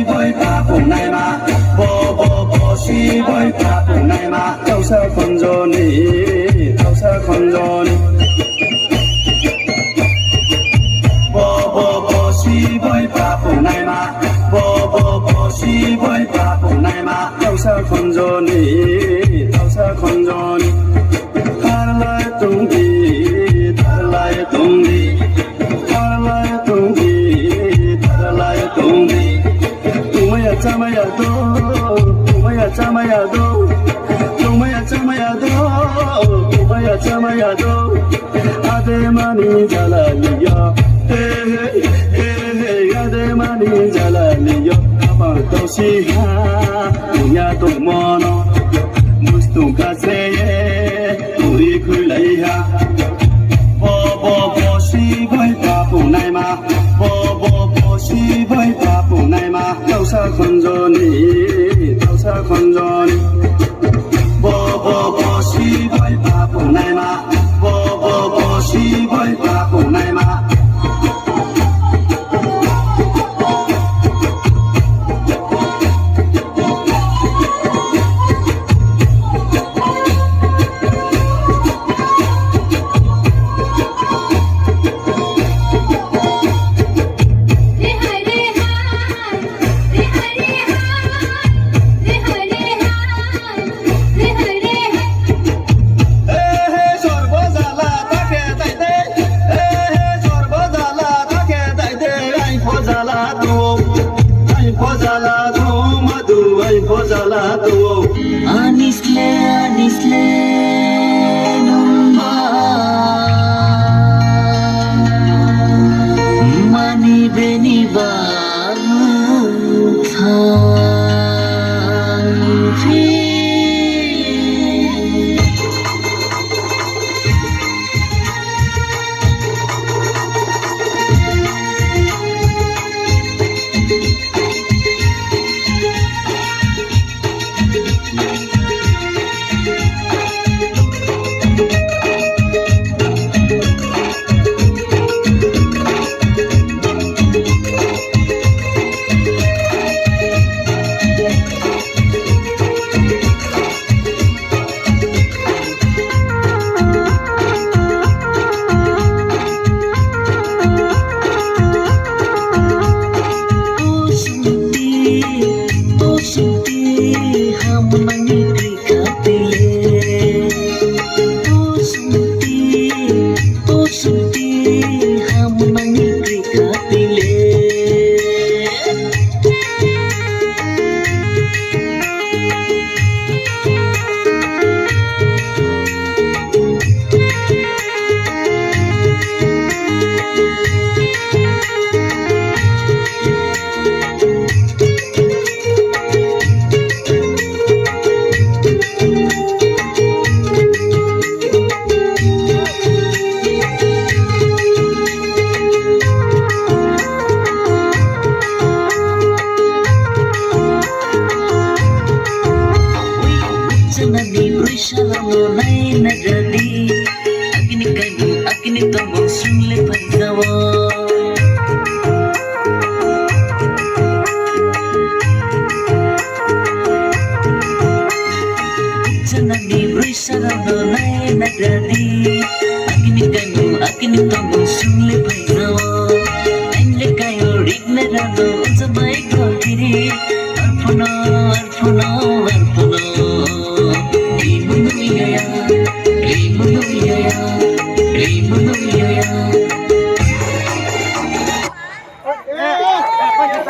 voi pa bùng này mà bo si voi pa bùng này mà đâu sao còn rồi đâu sao còn rồi bo si voi pa bùng này mà bo si voi pa bùng này mà đâu sao còn rồi đâu sao còn rồi thà lại tung đi thà lại tung đi thà lại tung đi thà lại tung đi Tumaya chamaya do, tumaya chamaya do, tumaya chamaya do, tumaya chamaya do. Ade mani jalaliya, hey hey hey, ade mani jalaliya. Apa tosi ha, punya tumono, mustu kaseye, muri kulai ha. Bo si voi pa bùng này mà bo si voi pa bùng này mà đâu sao còn rồi đâu sao còn rồi bo si voi pa bùng này mà bo si voi pa bùng này mà Anisle, anisle, numba, mani beni baru thafi. Shalom nai nagadi Akini kayu akini tombol sungle pandawa Janani shalom nai nagadi Akini kayu akini tombol sungle pandawa Enle kayu rigne rado Unsabai kiri Arpuna arpuna arpuna Rimunuya, rimunuya, rimunuya.